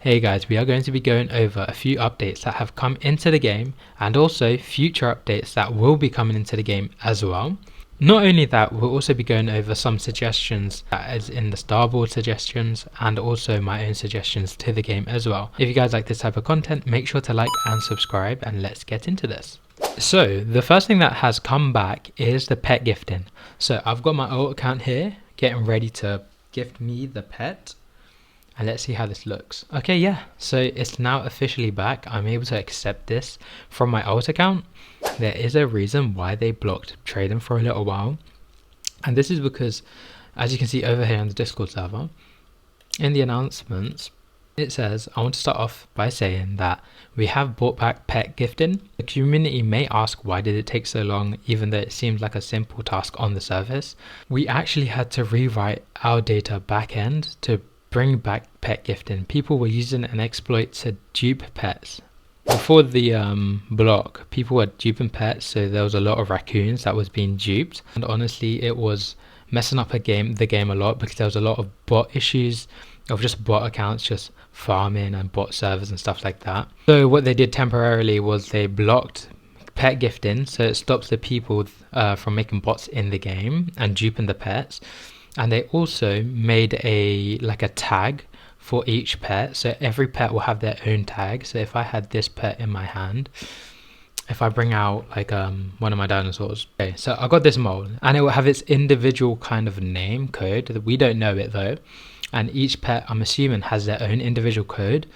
Hey guys, we are going to be going over a few updates that have come into the game and also future updates that will be coming into the game as well. Not only that, we'll also be going over some suggestions that is in the starboard suggestions and also my own suggestions to the game as well. If you guys like this type of content, make sure to like and subscribe, and let's get into this. So the first thing that has come back is the pet gifting. So I've got my old account here getting ready to gift me the pet. And let's see how this looks. Okay, yeah, so it's now officially back. I'm able to accept this from my alt account. There is a reason why they blocked trading for a little while, and this is because, as you can see over here on the Discord server, in the announcements it says, I want to start off by saying that we have brought back pet gifting. The community may ask why did it take so long, even though it seems like a simple task on the surface. We actually had to rewrite our data backend to bring back pet gifting. People were using an exploit to dupe pets. Before the block, people were duping pets, so there was a lot of raccoons that was being duped, and honestly it was messing up the game a lot, because there was a lot of bot issues of just bot accounts just farming and bot servers and stuff like that. So what they did temporarily was they blocked pet gifting, so it stops the people from making bots in the game and duping the pets. And they also made a tag for each pet, so every pet will have their own tag. So if I had this pet in my hand, if I bring out one of my dinosaurs, okay, so I got this mole and it will have its individual kind of name code. We don't know it though, and each pet, I'm assuming, has their own individual code.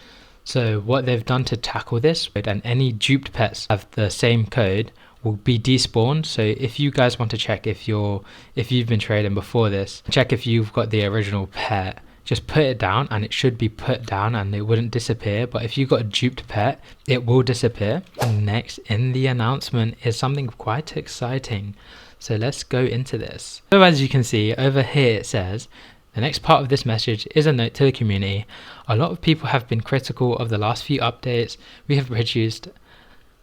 So what they've done to tackle this, and any duped pets have the same code, will be despawned. So if you guys want to check if you've been trading before this, check if you've got the original pet, just put it down and it should be put down and it wouldn't disappear. But if you've got a duped pet, it will disappear. And next in the announcement is something quite exciting, so let's go into this. So as you can see over here, it says the next part of this message is a note to the community. A lot of people have been critical of the last few updates we have produced,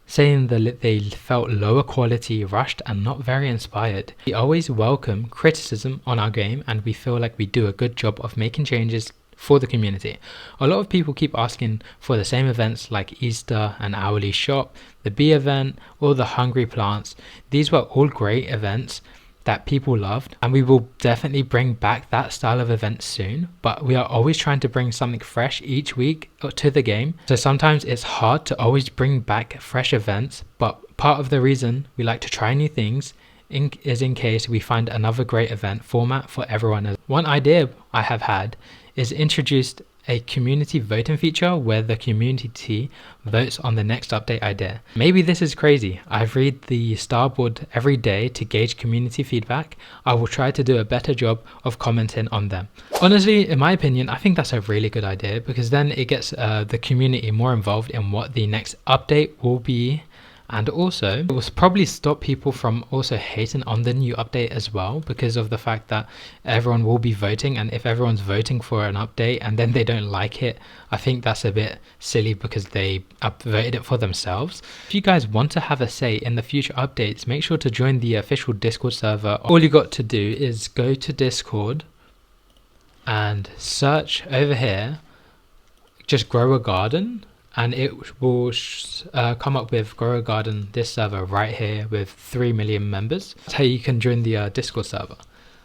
saying that they felt lower quality, rushed, and not very inspired. We always welcome criticism on our game, and we feel like we do a good job of making changes for the community. A lot of people keep asking for the same events like Easter and Hourly Shop, the Bee event, or the Hungry Plants. These were all great events that people loved, and we will definitely bring back that style of event soon, but we are always trying to bring something fresh each week to the game. So sometimes it's hard to always bring back fresh events, but part of the reason we like to try new things is in case we find another great event format for everyone. One idea I have had is introduced a community voting feature where the community votes on the next update idea. Maybe this is crazy. I read the starboard every day to gauge community feedback. I will try to do a better job of commenting on them. Honestly, in my opinion, I think that's a really good idea, because then it gets the community more involved in what the next update will be. And also, it will probably stop people from also hating on the new update as well, because of the fact that everyone will be voting, and if everyone's voting for an update and then they don't like it, I think that's a bit silly because they voted it for themselves. If you guys want to have a say in the future updates, make sure to join the official Discord server. All you got to do is go to Discord and search over here, just grow a garden, and it will come up with Grow a Garden, this server right here with 3 million members. That's how you can join the Discord server.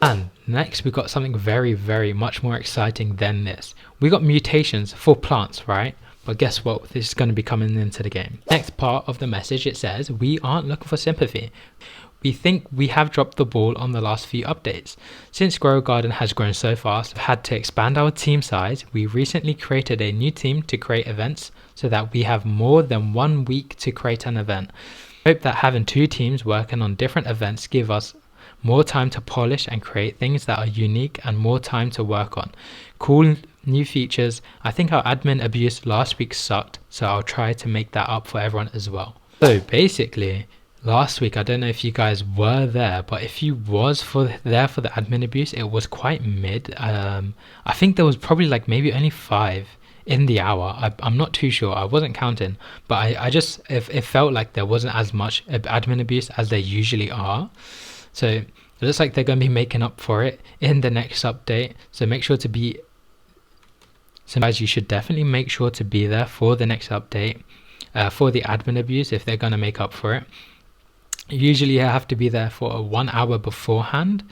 And next we got something very, very much more exciting than this. We got mutations for plants, right? But guess what? This is going to be coming into the game. Next part of the message, it says, we aren't looking for sympathy. We think we have dropped the ball on the last few updates. Since Grow Garden has grown so fast, we've had to expand our team size. We recently created a new team to create events so that we have more than 1 week to create an event. I hope that having 2 teams working on different events give us more time to polish and create things that are unique and more time to work on. Cool new features. I think our admin abuse last week sucked, so I'll try to make that up for everyone as well. So basically, last week, I don't know if you guys were there, but if you was there for the admin abuse, it was quite mid. I think there was probably maybe only 5 in the hour. I'm not too sure, I wasn't counting, but it felt like there wasn't as much admin abuse as there usually are. So it looks like they're going to be making up for it in the next update, so make sure to be So guys, you should definitely make sure to be there for the next update, for the admin abuse if they're going to make up for it. Usually you have to be there for 1 hour beforehand,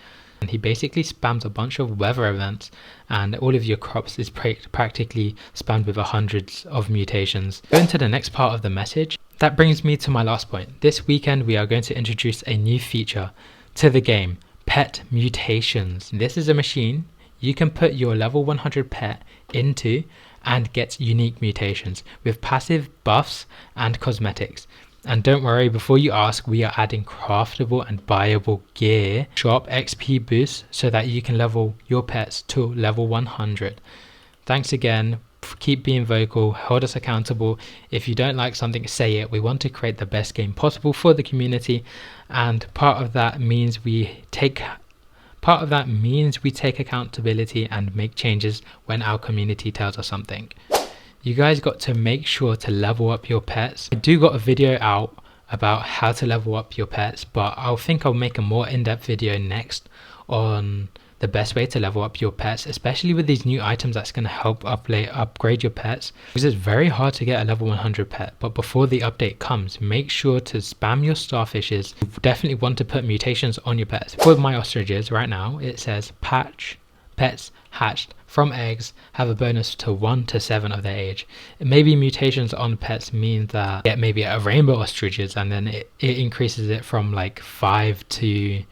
and he basically spams a bunch of weather events, and all of your crops is practically spammed with hundreds of mutations. Going to the next part of the message, that brings me to my last point. This weekend we are going to introduce a new feature to the game, pet mutations. This is a machine you can put your level 100 pet into and get unique mutations with passive buffs and cosmetics. And don't worry, before you ask, we are adding craftable and buyable gear, shop XP boosts, so that you can level your pets to level 100. Thanks again. Keep being vocal, hold us accountable. If you don't like something, say it. We want to create the best game possible for the community, and part of that means we take accountability and make changes when our community tells us something. You guys got to make sure to level up your pets. I do got a video out about how to level up your pets, but I'll make a more in-depth video next on the best way to level up your pets, especially with these new items that's going to help upgrade your pets, because it's very hard to get a level 100 pet. But before the update comes, make sure to spam your starfishes. You definitely want to put mutations on your pets. For my ostriches right now, it says pets hatched from eggs have a bonus to 1 to 7 of their age. Maybe mutations on pets mean that get maybe a rainbow ostriches, and then it increases it from like 5 to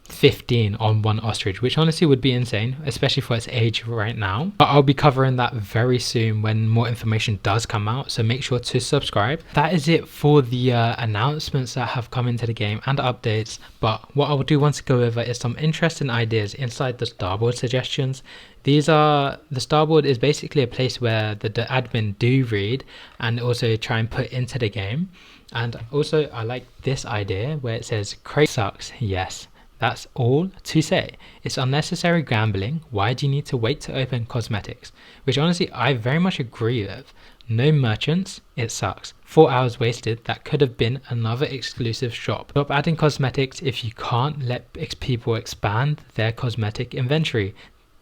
15 on one ostrich, which honestly would be insane, especially for its age right now. But I'll be covering that very soon when more information does come out, so make sure to subscribe. That is it for the announcements that have come into the game and updates. But what I do want to go over is some interesting ideas inside the starboard suggestions. The starboard is basically a place where the admin do read and also try and put into the game. And also I like this idea where it says crate sucks. Yes, that's all to say. It's unnecessary gambling. Why do you need to wait to open cosmetics? Which honestly I very much agree with. No merchants, it sucks. 4 hours wasted, that could have been another exclusive shop. Stop adding cosmetics if you can't let people expand their cosmetic inventory.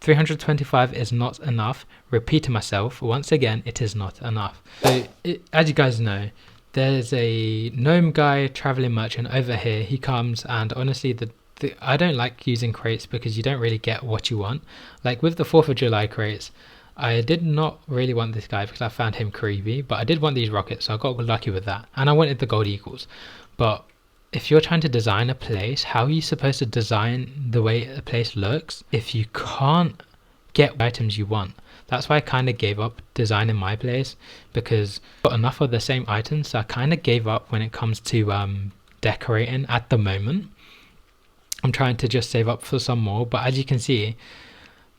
325 is not enough. Repeating myself once again, it is not enough. So as you guys know, there's a Gnome Guy traveling merchant over here. He comes, and honestly I don't like using crates because you don't really get what you want. Like with the 4th of July crates, I did not really want this guy because I found him creepy, but I did want these rockets, so I got lucky with that. And I wanted the gold eagles. But if you're trying to design a place, how are you supposed to design the way a place looks if you can't get items you want? That's why I kind of gave up designing my place, because I've got enough of the same items, so I kind of gave up when it comes to decorating at the moment. I'm trying to just save up for some more, but as you can see,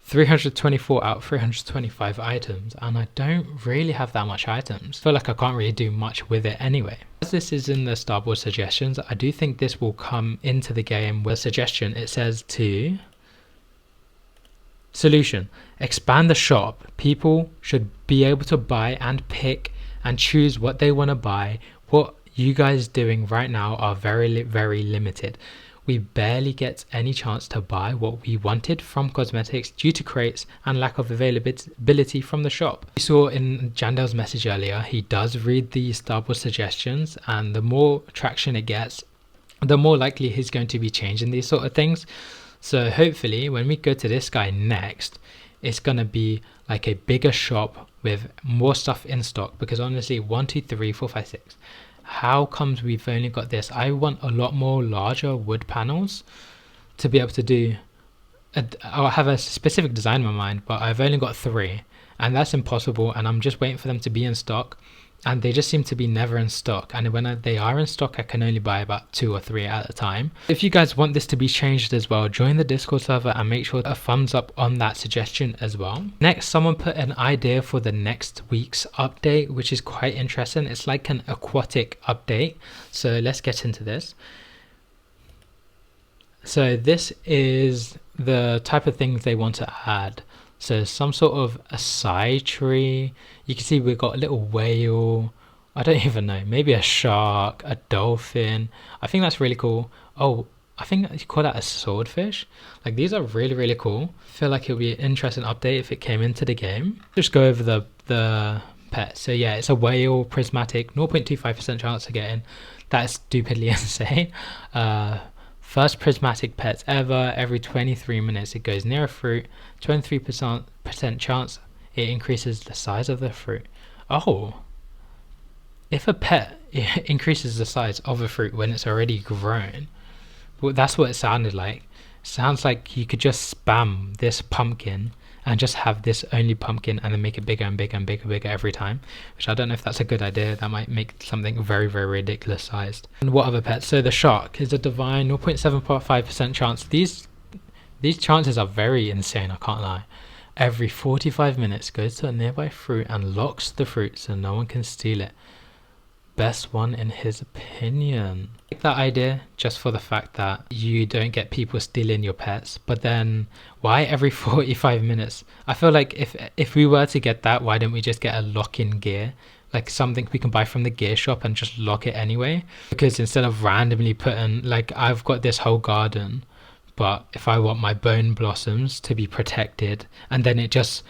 324 out of 325 items, and I don't really have that much items. I feel like I can't really do much with it anyway. As this is in the starboard suggestions, I do think this will come into the game with a suggestion. It says to solution, expand the shop. People should be able to buy and pick and choose what they want to buy. What you guys doing right now are very limited. We barely get any chance to buy what we wanted from cosmetics due to crates and lack of availability from the shop. We saw in Jandel's message earlier, he does read the starboard suggestions, and the more traction it gets, the more likely he's going to be changing these sort of things. So hopefully when we go to this guy next, it's going to be like a bigger shop with more stuff in stock, because honestly 1 2 3 4 5 6, how comes we've only got this? I want a lot more larger wood panels to be able to do I'll have a specific design in my mind, but I've only got 3, and that's impossible, and I'm just waiting for them to be in stock, and they just seem to be never in stock. And when they are in stock, I can only buy about 2 or 3 at a time. If you guys want this to be changed as well, join the Discord server and make sure a thumbs up on that suggestion as well. Next, someone put an idea for the next week's update, which is quite interesting. It's like an aquatic update, so let's get into this. So this is the type of things they want to add. So some sort of a side tree. You can see we've got a little whale. I don't even know. Maybe a shark, a dolphin. I think that's really cool. Oh, I think you call that a swordfish. Like, these are really, really cool. I feel like it would be an interesting update if it came into the game. Just go over the pet. So yeah, it's a whale prismatic, 0.25% chance of getting. That is stupidly insane. First prismatic pets ever. Every 23 minutes it goes near a fruit. 23% chance it increases the size of the fruit. Oh, if a pet increases the size of a fruit when it's already grown. Well, that's what it sounded like. Sounds like you could just spam this pumpkin and just have this only pumpkin and then make it bigger and bigger and bigger every time, which I don't know if that's a good idea. That might make something very, very ridiculous sized. And what other pets? So the shark is a divine 0.75% chance. These chances are very insane, I can't lie. Every 45 minutes goes to a nearby fruit and locks the fruit so no one can steal it. Best one in his opinion. I like that idea just for the fact that you don't get people stealing your pets, but then why every 45 minutes? I feel like if we were to get that, why don't we just get a lock-in gear, like something we can buy from the gear shop and just lock it anyway? Because instead of randomly putting, like, I've got this whole garden, but if I want my bone blossoms to be protected and then it just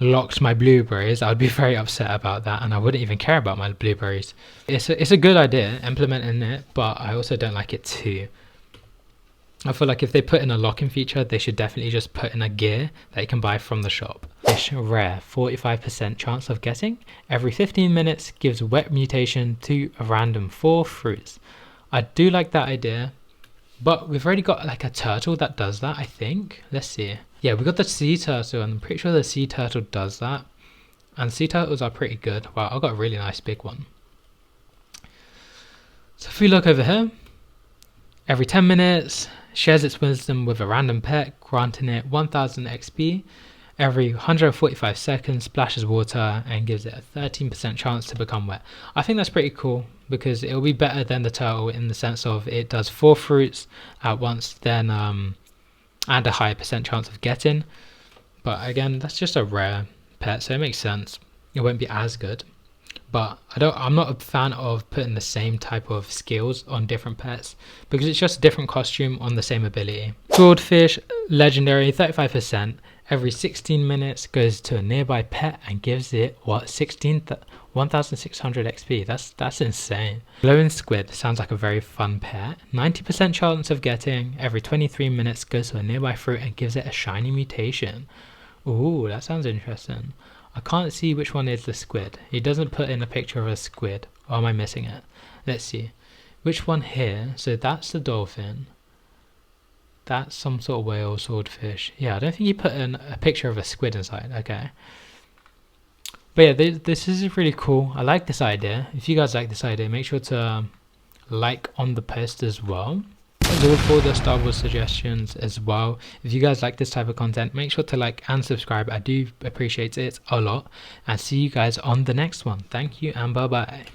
locked my blueberries, I'd be very upset about that, and I wouldn't even care about my blueberries. It's a good idea implementing it, but I also don't like it too. I feel like if they put in a lock-in feature, they should definitely just put in a gear that you can buy from the shop. Fish rare, 45% chance of getting. Every 15 minutes gives wet mutation to a random 4 fruits. I do like that idea, but we've already got like a turtle that does that, I think. Let's see. Yeah, we got the sea turtle, and I'm pretty sure the sea turtle does that. And sea turtles are pretty good. Wow, I got a really nice big one. So if we look over here, every 10 minutes, shares its wisdom with a random pet, granting it 1000 XP. Every 145 seconds, splashes water and gives it a 13% chance to become wet. I think that's pretty cool because it'll be better than the turtle in the sense of it does 4 fruits at once, then and a higher percent chance of getting. But again, that's just a rare pet, so it makes sense. It won't be as good. But I'm not a fan of putting the same type of skills on different pets because it's just a different costume on the same ability. Swordfish, legendary, 35%. Every 16 minutes goes to a nearby pet and gives it 1600 XP. That's insane. Glowing squid sounds like a very fun pet. 90% chance of getting. Every 23 minutes goes to a nearby fruit and gives it a shiny mutation. Ooh, that sounds interesting. I can't see which one is the squid. He doesn't put in a picture of a squid. Or am I missing it? Let's see. Which one here? So that's the dolphin. That's some sort of whale, swordfish. Yeah, I don't think he put in a picture of a squid inside. Okay. But yeah, this is really cool. I like this idea. If you guys like this idea, make sure to like on the post as well. As all for the Star Wars suggestions as well. If you guys like this type of content, make sure to like and subscribe. I do appreciate it a lot. And see you guys on the next one. Thank you and bye bye.